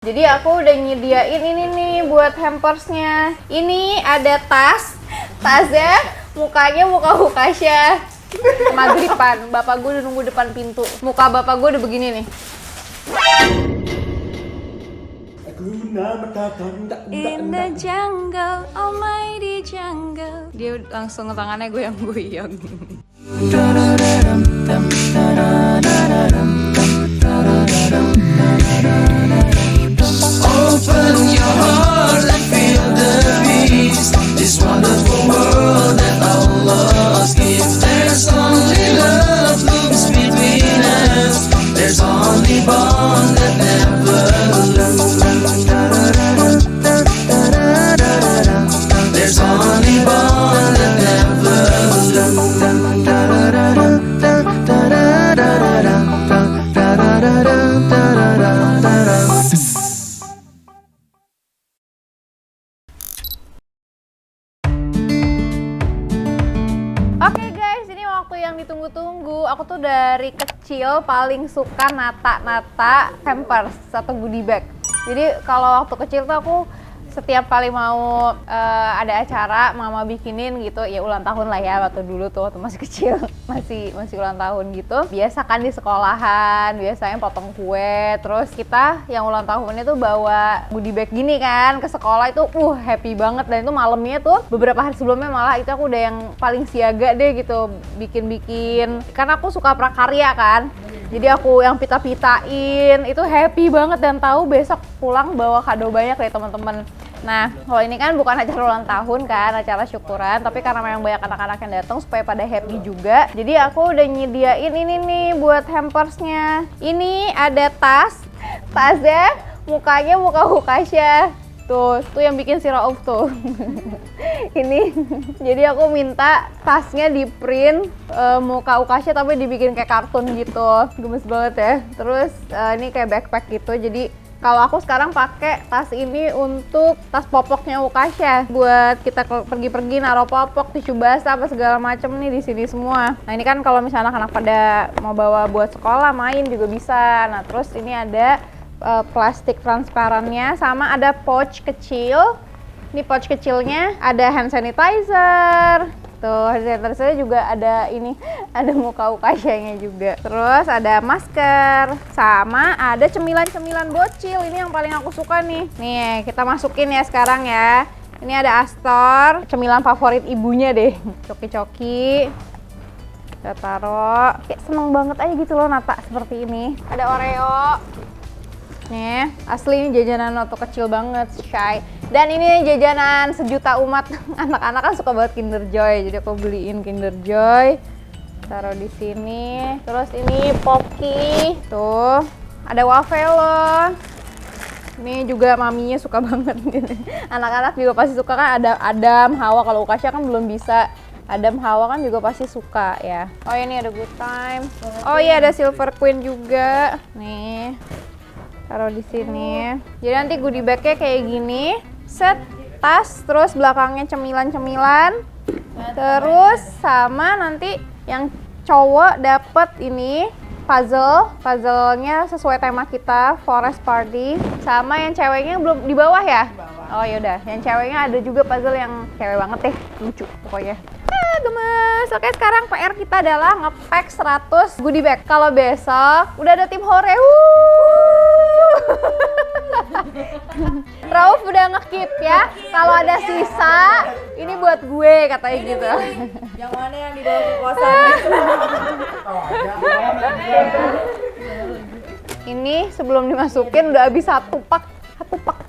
Jadi aku udah nyediain ini nih buat hampersnya. Ini ada tasnya mukanya muka Hukasha. Magriban, bapak gue udah nunggu depan pintu. Muka bapak gue udah begini nih. In the jungle, almighty jungle. Dia langsung tangannya goyang-goyang. Open your heart and feel the peace. This wonderful world that Allah's gift. There's only love looms between us. There's only bond that never lose. There's only bond that never Oke guys, ini waktu yang ditunggu-tunggu. Aku tuh dari kecil paling suka nata-nata hampers atau goodie bag. Jadi kalau waktu kecil tuh aku setiap kali mau ada acara mama bikinin gitu, ya ulang tahun lah ya waktu dulu tuh waktu masih kecil, masih ulang tahun gitu. Biasa kan di sekolahan, biasanya potong kue, terus kita yang ulang tahunnya tuh bawa goodie bag gini kan ke sekolah. Itu happy banget. Dan itu malamnya tuh beberapa hari sebelumnya malah itu aku udah yang paling siaga deh gitu bikin karena aku suka prakarya kan. Jadi aku yang pita-pitain, itu happy banget dan tahu besok pulang bawa kado banyak dari teman-teman. Nah, kalau ini kan bukan acara ulang tahun kan, acara syukuran, tapi karena memang banyak anak-anak yang datang supaya pada happy juga. Jadi aku udah nyediain ini nih buat hampersnya. Ini ada tasnya mukanya muka Hukasha. Tuh yang bikin si Rauf tuh. Ini, jadi aku minta tasnya di print muka Hukasha tapi dibikin kayak kartun gitu. Gemes banget ya. Terus ini kayak backpack gitu. Jadi kalau aku sekarang pakai tas ini untuk tas popoknya Hukasha. Buat kita pergi-pergi naruh popok, tisu basah apa segala macem nih di sini semua. Nah ini kan kalau misalnya anak-anak pada mau bawa buat sekolah main juga bisa. Nah terus ini ada plastik transparannya, sama ada pouch kecil. Ini pouch kecilnya ada hand sanitizer. Tuh, hand sanitizer juga ada ini, ada muka Hukasha-nya juga. Terus ada masker, sama ada cemilan-cemilan bocil. Ini yang paling aku suka nih. Nih, kita masukin ya sekarang ya. Ini ada Astor, cemilan favorit ibunya deh. Coki-coki. Kita taruh. Kayak seneng banget aja gitu loh nata seperti ini. Ada Oreo. Nih, asli ini jajanan waktu kecil banget, Shy. Dan ini jajanan sejuta umat. Anak-anak kan suka banget Kinder Joy, jadi aku beliin Kinder Joy. Taruh di sini. Terus ini Pocky. Tuh, ada wafel loh. Ini juga maminya suka banget. Anak-anak juga pasti suka kan, ada Adam, Hawa. Kalau Hukasha kan belum bisa. Adam, Hawa kan juga pasti suka ya. Oh ini ada Good Time. Oh iya ada Silver Queen juga. Nih. Taruh di sini. Jadi nanti goodie bag-nya kayak gini, set tas, terus belakangnya cemilan-cemilan, terus sama nanti yang cowok dapet ini puzzle-nya sesuai tema kita, forest party, sama yang ceweknya belum di bawah ya? Oh yaudah, yang ceweknya ada juga puzzle yang cewek banget deh, lucu pokoknya. Gemes. Oke, sekarang PR kita adalah nge-pack 100 goodie bag. Kalau besok udah ada tim hore. Rauf udah nge-keep ya. Kalau ada sisa, ini buat gue katanya gitu. Yang mana yang dibawa ke kosan? Ini sebelum dimasukin udah habis satu pak.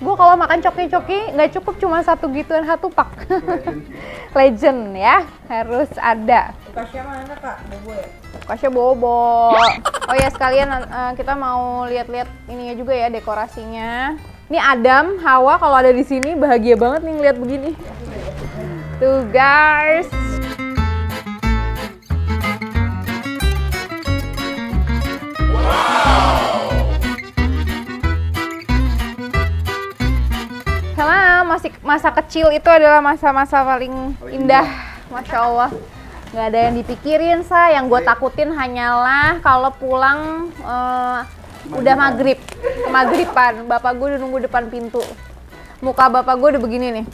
Gue kalau makan coki-coki nggak cukup cuma satu gituan, satu pak. Legend ya, harus ada. Hukasha mana kak? Bobo ya? Hukasha bobo. Oh ya sekalian kita mau lihat-lihat ininya juga ya, dekorasinya. Ini Adam, Hawa kalau ada di sini bahagia banget nih ngeliat begini. Tuh guys. Masa kecil itu adalah masa-masa paling indah, Masya Allah. Nggak ada yang dipikirin, yang gue takutin hanyalah kalau pulang Udah maghrib, kemaghriban. Bapak gue udah nunggu depan pintu. Muka bapak gue udah begini nih.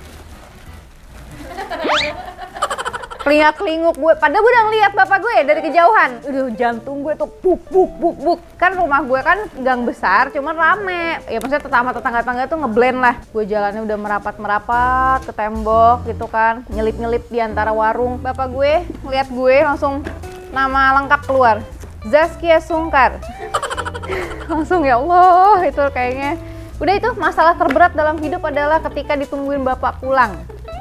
Kelingak-kelinguk gue, padahal gue udah ngeliat bapak gue dari kejauhan. Udah jantung gue tuh buk buk buk buk. Kan rumah gue kan gang besar, cuman rame. Ya maksudnya tetangga-tetangga tuh ngeblend lah. Gue jalannya udah merapat-merapat ke tembok gitu kan. Nyelip-nyelip di antara warung. Bapak gue ngeliat gue langsung nama lengkap keluar. Zaskia Sungkar. Langsung ya Allah, itu kayaknya. Udah itu masalah terberat dalam hidup adalah ketika ditungguin bapak pulang.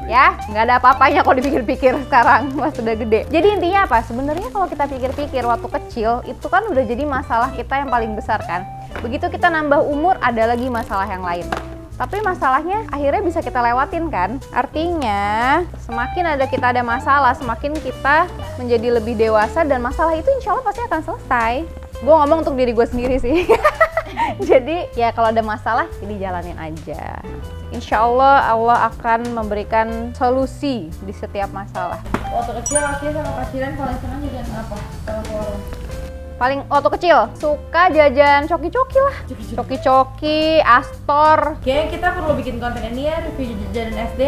Ya, nggak ada apa-apanya kalau dipikir-pikir sekarang pas udah gede. Jadi intinya apa? Sebenarnya kalau kita pikir-pikir waktu kecil itu kan udah jadi masalah kita yang paling besar kan. Begitu kita nambah umur ada lagi masalah yang lain. Tapi masalahnya akhirnya bisa kita lewatin kan. Artinya semakin kita ada masalah, semakin kita menjadi lebih dewasa dan masalah itu insya Allah pasti akan selesai. Gue ngomong untuk diri gue sendiri sih. Jadi ya kalau ada masalah jadi jalanin aja. Insya Allah Allah akan memberikan solusi di setiap masalah. Waktu kecil Akia sama Kasiran paling senang jajan apa? Kalau ke warung? Paling waktu kecil suka jajan coki-coki lah. Coki-coki, Astor. Kayaknya kita perlu bikin konten ini ya, review jajan SD.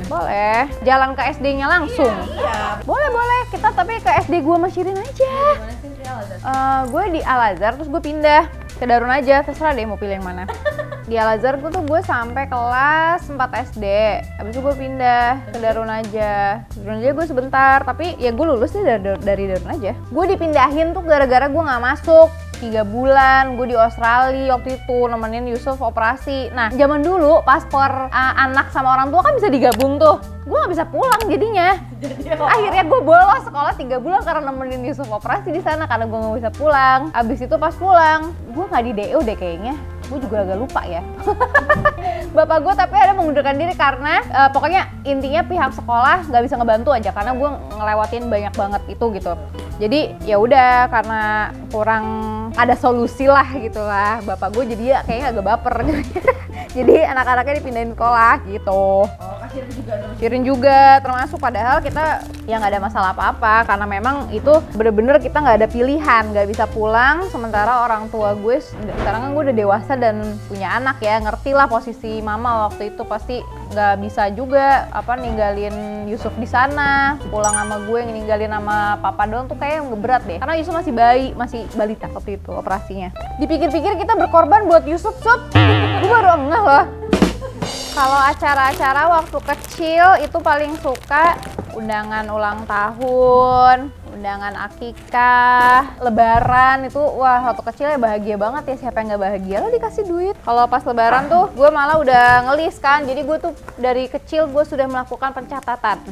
Boleh. Jalan ke SD-nya langsung. Iya. Boleh. Kita tapi ke SD gue sama Shirin aja. Gimana sih di Al-Azhar? Gue di Al-Azhar terus gue pindah ke Darun aja, terserah deh mau pilih yang mana. Di Al-Azhar gue sampai kelas 4 SD, habis itu gue pindah ke Darun aja. Darun aja gue sebentar, tapi ya gue lulus sih dari Darun aja. Gue dipindahin tuh gara-gara gue nggak masuk 3 bulan, gue di Australia waktu itu nemenin Yusuf operasi. Nah zaman dulu paspor anak sama orang tua kan bisa digabung tuh. Gue nggak bisa pulang jadinya. Akhirnya gue bolos sekolah 3 bulan karena nemenin Yusuf operasi di sana karena gue nggak bisa pulang. Abis itu pas pulang, gue nggak di DO deh kayaknya. Gue juga agak lupa ya. Bapak gue tapi ada mengundurkan diri karena pokoknya intinya pihak sekolah nggak bisa ngebantu aja karena gue ngelewatin banyak banget itu gitu. Jadi ya udah karena kurang ada solusi lah gitu lah. Bapak gue jadi ya kayaknya agak baper. Jadi anak-anaknya dipindahin sekolah gitu. Oh, Kasiran juga dong. Shirin juga termasuk, padahal kita ya nggak ada masalah apa-apa karena memang itu bener-bener kita nggak ada pilihan, nggak bisa pulang. Sementara orang tua gue sekarang kan gue udah dewasa dan punya anak ya, ngerti lah posisi mama waktu itu pasti nggak bisa juga ninggalin Yusuf di sana, pulang sama gue ninggalin sama papa doang tuh kayak berat deh karena Yusuf masih bayi, masih balita waktu itu operasinya. Dipikir-pikir kita berkorban buat Yusuf, gue baru ngeh loh. Kalau acara-acara waktu kecil itu paling suka undangan ulang tahun, undangan akikah, lebaran itu wah waktu kecil ya bahagia banget ya, siapa yang nggak bahagia lo dikasih duit. Kalau pas lebaran tuh gue malah udah ngelis kan, jadi gue tuh dari kecil gue sudah melakukan pencatatan.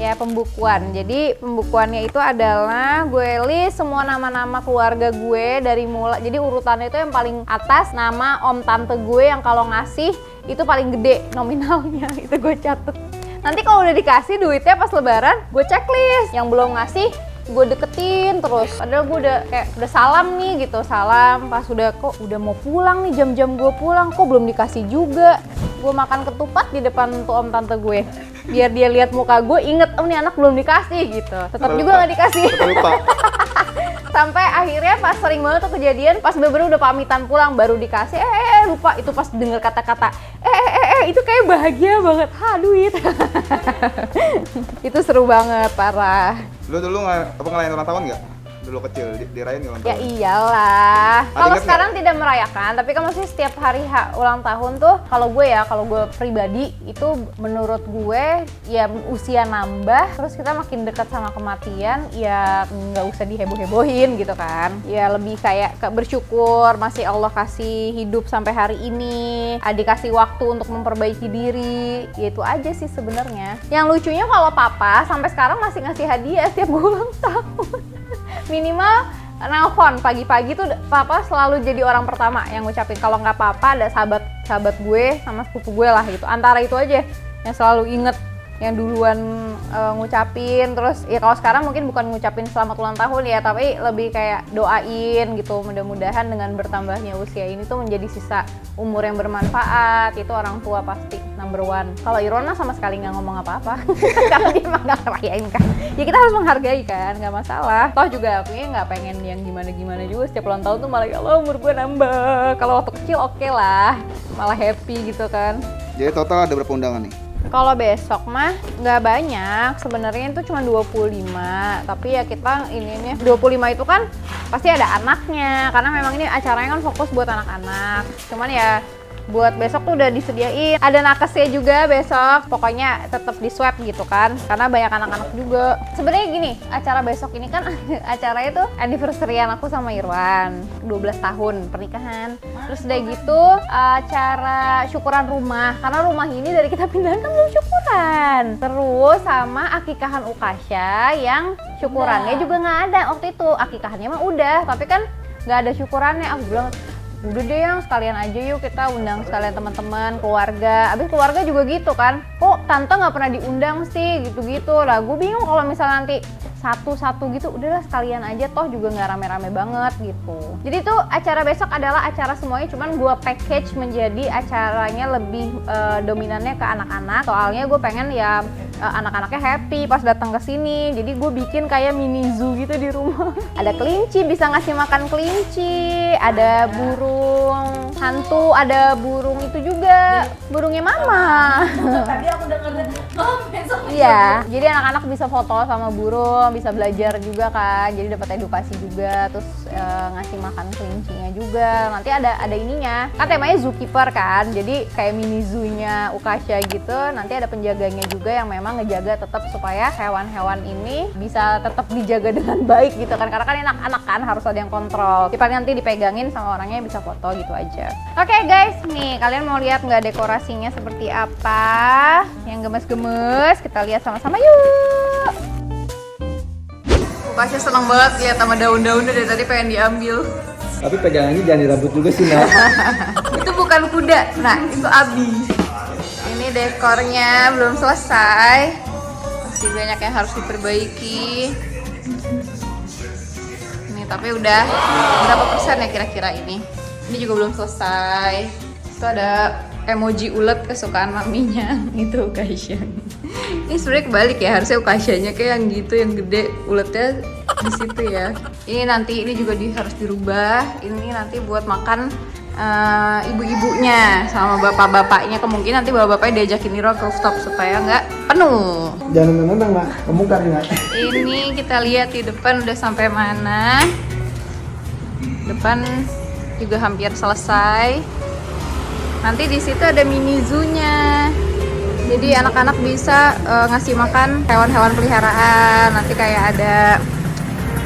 Ya pembukuan, jadi pembukuannya itu adalah gue list semua nama-nama keluarga gue dari mulai, jadi urutannya itu yang paling atas nama om tante gue yang kalau ngasih itu paling gede nominalnya, itu gue catet. Nanti kalau udah dikasih duitnya pas lebaran gue checklist, yang belum ngasih gue deketin terus. Padahal gue udah salam nih gitu, salam pas udah kok udah mau pulang nih, jam-jam gue pulang kok belum dikasih juga. Gue makan ketupat di depan tuh om tante gue biar dia lihat muka gue inget nih anak belum dikasih gitu. Tetap juga nggak dikasih. Lupa. Sampai akhirnya pas sering banget tuh kejadian pas bener udah pamitan pulang baru dikasih lupa. Itu pas denger kata-kata itu kayak bahagia banget, duit. Itu seru banget, parah. Lu dulu ngerayain ulang tahun nggak? Dulu kecil dirayain ulang Ya tahun? iyalah. Kalau inget sekarang tidak merayakan, tapi kan masih setiap hari ulang tahun tuh kalau gue pribadi itu menurut gue ya usia nambah, terus kita makin dekat sama kematian, ya nggak usah diheboh-hebohin gitu kan. Ya lebih kayak bersyukur masih Allah kasih hidup sampai hari ini, dikasih waktu untuk memperbaiki diri, ya itu aja sih sebenarnya. Yang lucunya kalau papa sampai sekarang masih ngasih hadiah setiap gue ulang tahun. Minimal nelpon pagi-pagi tuh papa selalu jadi orang pertama yang ngucapin. Kalau nggak papa ada sahabat gue sama sepupu gue lah gitu, antara itu aja yang selalu inget, yang duluan ngucapin. Terus ya kalau sekarang mungkin bukan ngucapin selamat ulang tahun ya, tapi lebih kayak doain gitu, mudah-mudahan dengan bertambahnya usia ini tuh menjadi sisa umur yang bermanfaat. Itu orang tua pasti number one. Kalau Irwan mah sama sekali nggak ngomong apa-apa karena dia emang nggak ngerayain kan. Ya kita harus menghargai kan, nggak masalah. Toh juga aku nggak pengen yang gimana-gimana juga. Setiap ulang tahun tuh malah ya Allah umur gue nambah. Kalau waktu kecil oke lah, malah happy gitu kan. Jadi total ada berapa undangan nih? Kalau besok mah nggak banyak, sebenarnya itu cuma 25. Tapi ya kita ini 25 itu kan pasti ada anaknya, karena memang ini acaranya kan fokus buat anak-anak. Cuman ya buat besok tuh udah disediain, ada nakesnya juga besok. Pokoknya tetap di swab gitu kan, karena banyak anak-anak juga. Sebenarnya gini, acara besok ini kan acaranya tuh anniversary-an aku sama Irwan, 12 tahun pernikahan. Terus udah gitu acara syukuran rumah, karena rumah ini dari kita pindahan kan belum syukuran. Terus sama akikahan Ukasha yang syukurannya juga nggak ada waktu itu. Akikahannya mah udah, tapi kan nggak ada syukurannya. Aku bilang udah deh yang sekalian aja yuk, kita undang sekalian teman-teman, keluarga. Abis keluarga juga gitu kan, kok tante nggak pernah diundang sih, gitu-gitu lah. Gue bingung kalau misalnya nanti satu-satu gitu, udahlah sekalian aja, toh juga nggak rame-rame banget gitu. Jadi tuh acara besok adalah acara semuanya, cuman gue package menjadi acaranya lebih dominannya ke anak-anak. Soalnya gue pengen ya anak-anaknya happy pas datang ke sini. Jadi gue bikin kayak mini zoo gitu di rumah. Ada kelinci, bisa ngasih makan kelinci, ada burung hantu, ada burung itu juga, burungnya mama. Tadi aku dengerin, oh besok. Iya, jadi anak-anak bisa foto sama burung, bisa belajar juga kan, jadi dapat edukasi juga, terus ngasih makan kelincinya juga. Nanti ada ininya, kan temanya zookeeper kan, jadi kayak mini zoo-nya Ukasha gitu. Nanti ada penjaganya juga yang memang ngejaga tetap supaya hewan-hewan ini bisa tetap dijaga dengan baik gitu kan, karena kan anak-anak kan harus ada yang kontrol. Jadi nanti dipegangin sama orangnya, bisa foto gitu aja. Oke guys, nih kalian mau lihat nggak dekorasinya seperti apa? Yang gemes-gemes, kita lihat sama-sama yuk. Ukasha seneng banget lihat sama daun-daunnya, dari tadi pengen diambil. Tapi pegangannya jangan di rambut juga sih, Nak. Itu bukan kuda, nah itu Abi. Ini dekornya belum selesai, masih banyak yang harus diperbaiki. Ini tapi udah berapa persen ya kira-kira ini? Ini juga belum selesai. Itu ada emoji ulet kesukaan maminya, itu Ukasha. Ini sebenarnya kebalik ya, harusnya Ukashanya kayak yang gitu, yang gede, uletnya di situ ya. Ini nanti ini juga harus dirubah. Ini nanti buat makan ibu-ibunya sama bapak-bapaknya. Kemungkinan nanti bapak-bapaknya diajakin Niro ke rooftop supaya nggak penuh. Jangan nendang, Nak. Kamu kan, Nak. Ini kita lihat di depan udah sampai mana. Depan juga hampir selesai. Nanti di situ ada mini zoo-nya. Jadi anak-anak bisa ngasih makan hewan-hewan peliharaan. Nanti kayak ada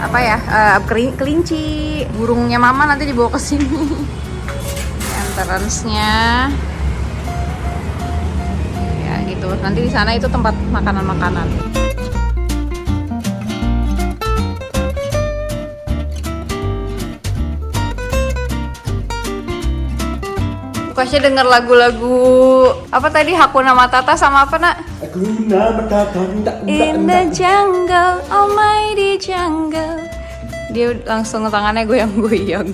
apa ya? Kelinci, burungnya mama nanti dibawa ke sini. Entrance-nya. Ya gitu. Nanti di sana itu tempat makanan-makanan. Ukasha denger lagu-lagu apa tadi, Hakuna Matata sama apa nak? Hakuna Matata. In the jungle, almighty jungle. Dia langsung tangannya goyang-goyang.